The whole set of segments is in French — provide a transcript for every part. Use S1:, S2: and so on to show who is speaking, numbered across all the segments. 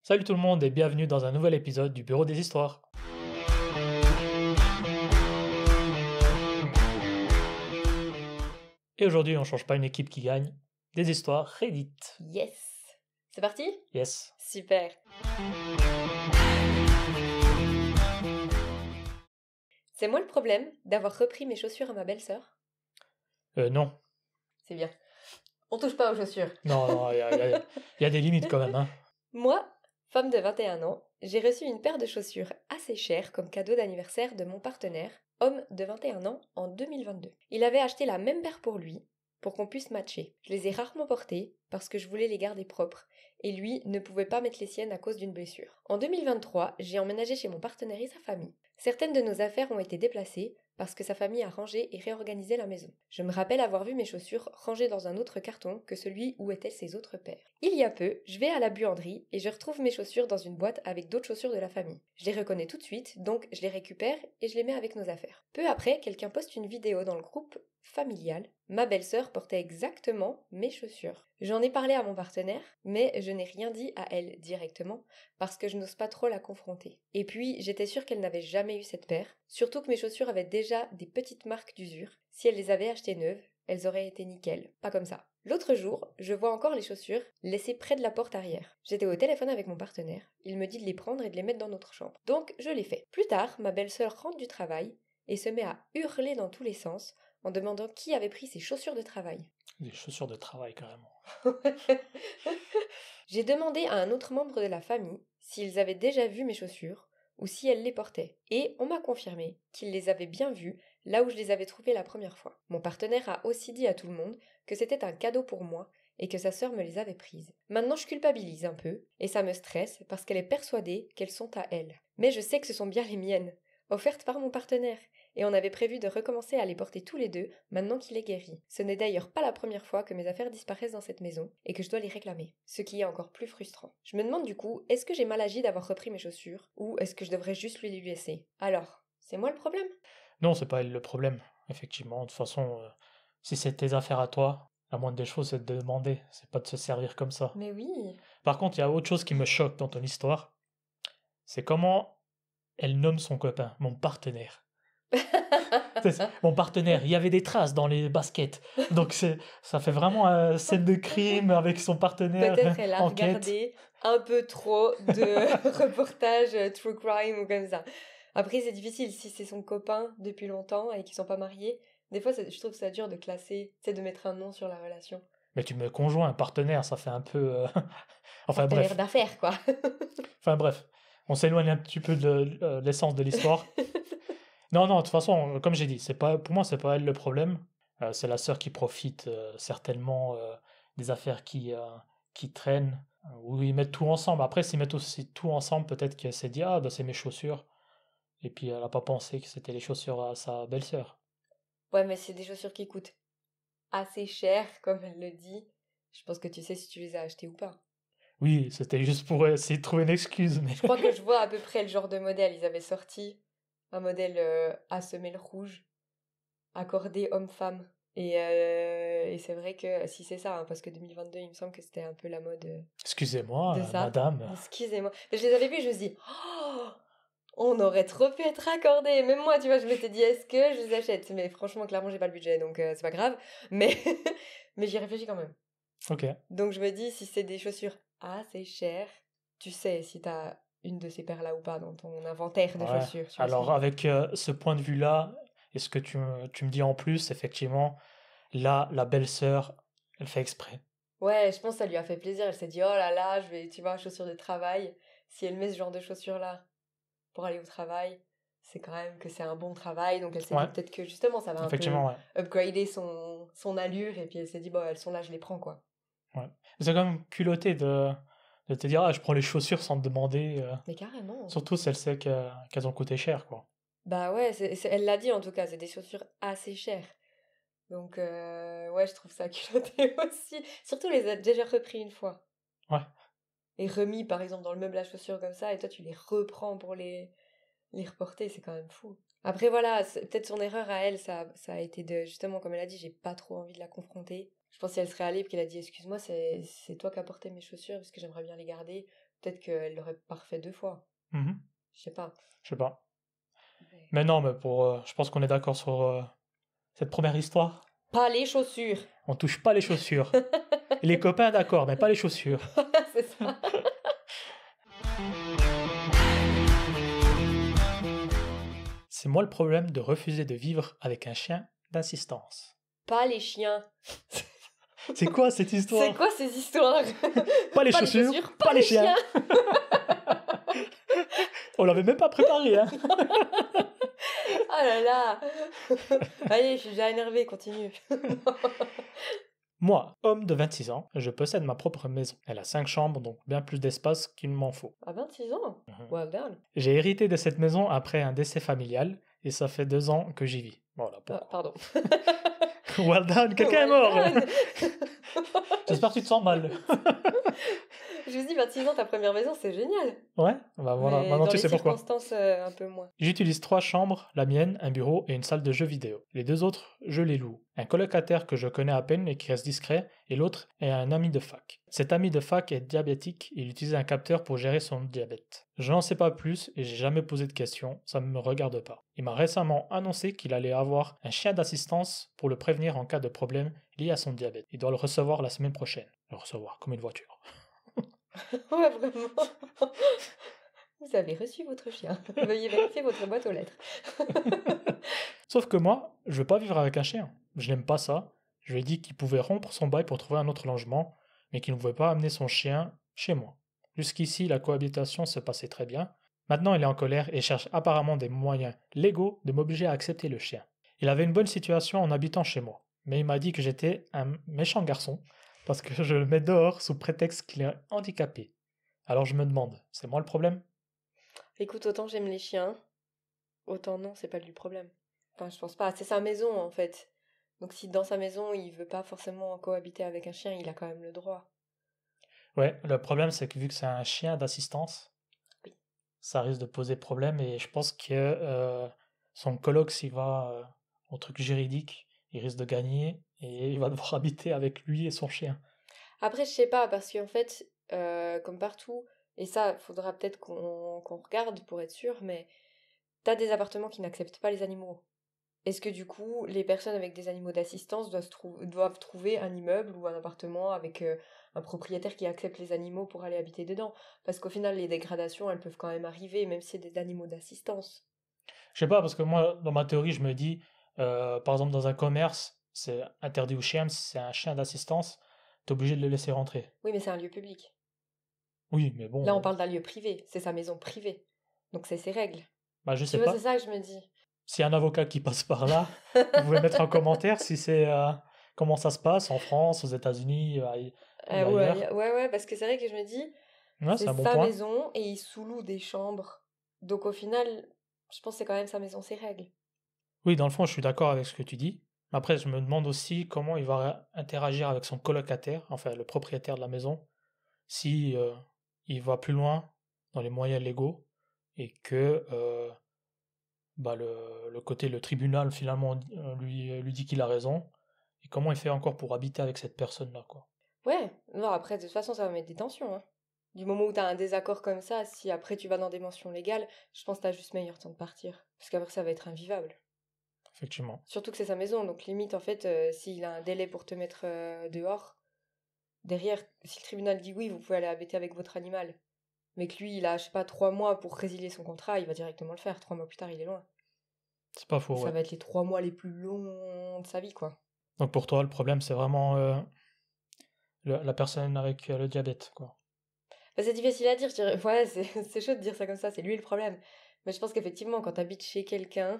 S1: Salut tout le monde et bienvenue dans un nouvel épisode du Bureau des Histoires. Et aujourd'hui, on change pas une équipe qui gagne, des histoires Reddit.
S2: Yes. C'est parti?
S1: Yes.
S2: Super. C'est moi le problème d'avoir repris mes chaussures à ma belle-sœur?
S1: Non.
S2: C'est bien. On touche pas aux chaussures.
S1: Non, il y a des limites quand même, hein.
S2: Moi, femme de 21 ans, j'ai reçu une paire de chaussures assez chères comme cadeau d'anniversaire de mon partenaire, homme de 21 ans, en 2022. Il avait acheté la même paire pour lui, pour qu'on puisse matcher. Je les ai rarement portées parce que je voulais les garder propres, et lui ne pouvait pas mettre les siennes à cause d'une blessure. En 2023, j'ai emménagé chez mon partenaire et sa famille. Certaines de nos affaires ont été déplacées parce que sa famille a rangé et réorganisé la maison. Je me rappelle avoir vu mes chaussures rangées dans un autre carton que celui où étaient ses autres paires. Il y a peu, je vais à la buanderie et je retrouve mes chaussures dans une boîte avec d'autres chaussures de la famille. Je les reconnais tout de suite, donc je les récupère et je les mets avec nos affaires. Peu après, quelqu'un poste une vidéo dans le groupe familial. Ma belle-sœur portait exactement mes chaussures. J'en ai parlé à mon partenaire, mais je n'ai rien dit à elle directement parce que je n'ose pas trop la confronter. Et puis, j'étais sûre qu'elle n'avait jamais eu cette paire, surtout que mes chaussures avaient déjà des petites marques d'usure. Si elle les avait achetées neuves, elles auraient été nickel, pas comme ça. L'autre jour, je vois encore les chaussures laissées près de la porte arrière. J'étais au téléphone avec mon partenaire, il me dit de les prendre et de les mettre dans notre chambre. Donc, je l'ai fait. Plus tard, ma belle-sœur rentre du travail et se met à hurler dans tous les sens en demandant qui avait pris ses chaussures de travail.
S1: Des chaussures de travail carrément.
S2: J'ai demandé à un autre membre de la famille s'ils avaient déjà vu mes chaussures ou si elles les portaient, et on m'a confirmé qu'ils les avaient bien vues là où je les avais trouvées la première fois. Mon partenaire a aussi dit à tout le monde que c'était un cadeau pour moi et que sa sœur me les avait prises. Maintenant je culpabilise un peu, et ça me stresse parce qu'elle est persuadée qu'elles sont à elle. Mais je sais que ce sont bien les miennes, offertes par mon partenaire, et on avait prévu de recommencer à les porter tous les deux maintenant qu'il est guéri. Ce n'est d'ailleurs pas la première fois que mes affaires disparaissent dans cette maison et que je dois les réclamer, ce qui est encore plus frustrant. Je me demande du coup, est-ce que j'ai mal agi d'avoir repris mes chaussures ou est-ce que je devrais juste lui les laisser? Alors, c'est moi le problème?
S1: Non, c'est pas elle le problème, effectivement. De toute façon, si c'est tes affaires à toi, la moindre des choses, c'est de demander, c'est pas de se servir comme ça.
S2: Mais oui.
S1: Par contre, il y a autre chose qui me choque dans ton histoire, c'est comment elle nomme son copain, mon partenaire. Mon partenaire, il y avait des traces dans les baskets. Donc ça fait vraiment scène de crime avec son partenaire.
S2: Peut-être elle a
S1: enquête.
S2: regardé un peu trop de reportages true crime ou comme ça. Après, c'est difficile si c'est son copain depuis longtemps et qu'ils sont pas mariés. Des fois, je trouve ça dur de classer, c'est de mettre un nom sur la relation.
S1: Mais tu me conjoins, un partenaire, ça fait un peu... Enfin
S2: Partenaire
S1: bref.
S2: d'affaires, quoi.
S1: Enfin bref. On s'éloigne un petit peu de l'essence de l'histoire. Non, de toute façon, comme j'ai dit, pour moi, c'est pas elle le problème. C'est la sœur qui profite certainement des affaires qui traînent, où ils mettent tout ensemble. Après, s'ils mettent aussi tout ensemble, peut-être qu'elle s'est dit, ah, bah, c'est mes chaussures. Et puis elle a pas pensé que c'était les chaussures à sa belle-sœur.
S2: Ouais, mais c'est des chaussures qui coûtent assez cher, comme elle le dit. Je pense que tu sais si tu les as achetées ou pas.
S1: Oui, c'était juste pour essayer de trouver une excuse, mais...
S2: Je crois que je vois à peu près le genre de modèle. Ils avaient sorti un modèle à semelle rouge, accordé homme-femme. Et c'est vrai que si c'est ça, hein, parce que 2022, il me semble que c'était un peu la mode
S1: Excusez-moi,
S2: de ça.
S1: madame.
S2: Excusez-moi. Mais je les avais vus, je me suis dit, oh, on aurait trop pu être raccordés. Même moi, tu vois, je m'étais dit, est-ce que je les achète? Mais franchement, clairement, j'ai pas le budget, donc c'est pas grave. Mais, mais j'y réfléchis quand même.
S1: Ok.
S2: Donc je me dis, si c'est des chaussures assez chères, tu sais si t'as une de ces paires-là ou pas dans ton inventaire de
S1: Ouais.
S2: chaussures. Tu vois ce que
S1: Alors
S2: je veux dire.
S1: avec ce point de vue-là, et ce que tu me dis en plus, effectivement, là, la belle-sœur, elle fait exprès.
S2: Ouais, je pense que ça lui a fait plaisir. Elle s'est dit, oh là là, je vais, tu vois, chaussures de travail. Si elle met ce genre de chaussures-là pour aller au travail, c'est quand même que c'est un bon travail. Donc elle s'est dit
S1: Ouais,
S2: peut-être que justement, ça va un peu
S1: effectivement, ouais.
S2: upgrader son allure. Et puis elle s'est dit, bon, elles sont là, je les prends, quoi.
S1: Ouais. C'est quand même culotté de te dire, ah, je prends les chaussures sans te demander.
S2: Mais carrément.
S1: Surtout si elle sait qu'elles ont coûté cher, quoi.
S2: Bah ouais, elle l'a dit en tout cas, c'est des chaussures assez chères. Donc ouais, je trouve ça culotté aussi. Surtout les a déjà repris une fois.
S1: Ouais.
S2: Et remis par exemple dans le meuble à chaussures comme ça, et toi tu les reprends pour les reporter, c'est quand même fou. Après voilà, peut-être son erreur à elle, ça a été de, justement comme elle a dit, j'ai pas trop envie de la confronter. Je pense si elle serait allée et qu'elle a dit excuse-moi, c'est toi qui as porté mes chaussures parce que j'aimerais bien les garder, peut-être qu'elle l'aurait pas refait 2 fois.
S1: Mhm.
S2: Je sais pas.
S1: Je sais pas.
S2: Mais-
S1: Mais non, mais je pense qu'on est d'accord sur cette première histoire.
S2: Pas les chaussures.
S1: On touche pas les chaussures. Et les copains, d'accord, mais pas les chaussures.
S2: C'est ça.
S1: C'est moi le problème de refuser de vivre avec un chien d'assistance.
S2: Pas les chiens.
S1: C'est quoi cette histoire?
S2: C'est quoi ces histoires?
S1: Pas les chaussures, pas les chiens. On l'avait même pas préparé, hein.
S2: Oh là là. Allez, je suis déjà énervée, continue.
S1: Moi, homme de 26 ans, je possède ma propre maison. Elle a 5 chambres, donc bien plus d'espace qu'il m'en faut.
S2: À 26 ans? Well done.
S1: J'ai hérité de cette maison après un décès familial, et ça fait 2 ans que j'y vis. Voilà,
S2: Ah, pardon.
S1: well done, quelqu'un est
S2: Well
S1: mort.
S2: done.
S1: J'espère que tu te sens mal.
S2: Je me dis, 26 ans, ta première maison, c'est génial.
S1: Ouais, bah voilà,
S2: Mais
S1: maintenant
S2: dans
S1: tu
S2: les
S1: sais pourquoi.
S2: circonstances, un peu moins.
S1: J'utilise 3 chambres, la mienne, un bureau et une salle de jeux vidéo. Les 2 autres, je les loue. Un colocataire que je connais à peine et qui reste discret, et l'autre est un ami de fac. Cet ami de fac est diabétique et il utilise un capteur pour gérer son diabète. Je n'en sais pas plus et j'ai jamais posé de questions, ça ne me regarde pas. Il m'a récemment annoncé qu'il allait avoir un chien d'assistance pour le prévenir en cas de problème lié à son diabète. Il doit le recevoir la semaine prochaine. Le recevoir, comme une voiture.
S2: Ouais, vraiment. Vous avez reçu votre chien. Veuillez vérifier votre boîte aux lettres.
S1: Sauf que moi, je veux pas vivre avec un chien. Je n'aime pas ça. Je lui ai dit qu'il pouvait rompre son bail pour trouver un autre logement, mais qu'il ne pouvait pas amener son chien chez moi. Jusqu'ici, la cohabitation se passait très bien. Maintenant, il est en colère et cherche apparemment des moyens légaux de m'obliger à accepter le chien. Il avait une bonne situation en habitant chez moi, mais il m'a dit que j'étais un méchant garçon parce que je le mets dehors sous prétexte qu'il est handicapé. Alors je me demande, c'est moi le problème?
S2: Écoute, autant j'aime les chiens, autant non, c'est pas lui le problème. Enfin, je pense pas. C'est sa maison, en fait. Donc si dans sa maison, il veut pas forcément cohabiter avec un chien, il a quand même le droit.
S1: Ouais, le problème c'est que vu que c'est un chien d'assistance,
S2: Oui.
S1: ça risque de poser problème et je pense que son coloc, s'il va au truc juridique, il risque de gagner et il va devoir habiter avec lui et son chien.
S2: Après, je sais pas, parce qu'en fait, comme partout, et ça, faudra peut-être qu'on regarde pour être sûr, mais t'as des appartements qui n'acceptent pas les animaux. Est-ce que du coup, les personnes avec des animaux d'assistance doivent trouver un immeuble ou un appartement avec un propriétaire qui accepte les animaux pour aller habiter dedans? Parce qu'au final, les dégradations, elles peuvent quand même arriver, même si c'est des animaux d'assistance.
S1: Je sais pas, parce que moi, dans ma théorie, je me dis, par exemple, dans un commerce, c'est interdit aux chiens, si c'est un chien d'assistance, t'es obligé de le laisser rentrer.
S2: Oui, mais c'est un lieu public.
S1: Oui, mais bon,
S2: Là, on parle d'un lieu privé, c'est sa maison privée. Donc c'est ses règles.
S1: bah, je
S2: Tu
S1: sais
S2: vois,
S1: pas.
S2: c'est ça que je me dis.
S1: S'il y a un avocat qui passe par là, vous pouvez mettre en commentaire si c'est comment ça se passe en France, aux États-Unis et ailleurs.
S2: Ouais, parce que c'est vrai que je me dis,
S1: Ouais, c'est
S2: c'est
S1: un bon
S2: sa
S1: point.
S2: maison et il sous-loue des chambres. Donc au final, je pense que c'est quand même sa maison, ses règles.
S1: Oui, dans le fond, je suis d'accord avec ce que tu dis. Après, je me demande aussi comment il va interagir avec son colocataire, enfin le propriétaire de la maison, si il va plus loin dans les moyens légaux et que bah, le tribunal finalement lui dit qu'il a raison. Et comment il fait encore pour habiter avec cette personne-là, quoi.
S2: Ouais, non, après, de toute façon, ça va mettre des tensions, hein. Du moment où t'as un désaccord comme ça, si après tu vas dans des mentions légales, je pense que t'as juste meilleur temps de partir. Parce qu'après, ça va être invivable.
S1: Effectivement.
S2: Surtout que c'est sa maison, donc limite, en fait, s'il a un délai pour te mettre dehors, derrière, si le tribunal dit oui, vous pouvez aller habiter avec votre animal, mais que lui, il a, je sais pas, 3 mois pour résilier son contrat, il va directement le faire. 3 mois plus tard, il est loin.
S1: C'est pas faux,
S2: Et ça
S1: ouais.
S2: va être les 3 mois les plus longs de sa vie, quoi.
S1: Donc pour toi, le problème, c'est vraiment la personne avec le diabète, quoi.
S2: Bah, c'est difficile à dire, je dirais. Ouais, c'est chaud de dire ça comme ça, c'est lui le problème. Mais je pense qu'effectivement, quand t'habites chez quelqu'un,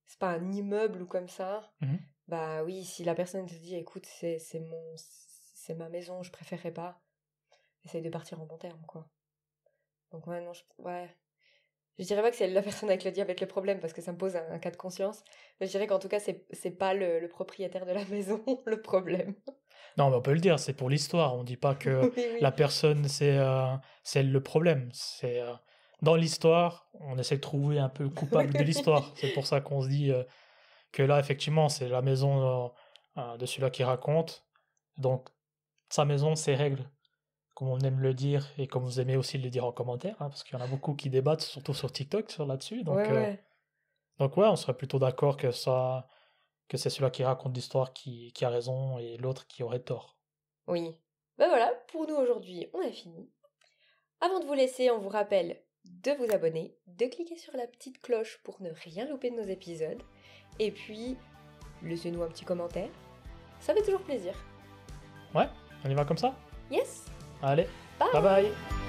S2: c'est pas un immeuble ou comme ça,
S1: Mhm.
S2: bah oui, si la personne te dit, écoute, c'est ma maison, je préférerais pas, essaye de partir en bon terme, quoi. Donc ouais, non, ouais. Je dirais pas que c'est la personne avec le diabète le problème, parce que ça me pose un cas de conscience, mais je dirais qu'en tout cas, c'est pas le propriétaire de la maison le problème.
S1: Non, mais on peut le dire, c'est pour l'histoire. On dit pas que
S2: Oui, oui.
S1: la personne, c'est le problème. C'est dans l'histoire, on essaie de trouver un peu le coupable de l'histoire. C'est pour ça qu'on se dit que là, effectivement, c'est la maison de celui-là qui raconte. Donc, sa maison, ses règles. comme on aime le dire et comme vous aimez aussi le dire en commentaire, hein, parce qu'il y en a beaucoup qui débattent, surtout sur TikTok, là-dessus. Donc ouais, on serait plutôt d'accord que c'est celui-là qui raconte l'histoire qui a raison et l'autre qui aurait tort.
S2: Oui. Ben voilà, pour nous aujourd'hui, on a fini. Avant de vous laisser, on vous rappelle de vous abonner, de cliquer sur la petite cloche pour ne rien louper de nos épisodes, et puis laissez-nous un petit commentaire. Ça fait toujours plaisir.
S1: Ouais, on y va comme ça?
S2: Yes!
S1: Allez,
S2: Bye!
S1: bye bye!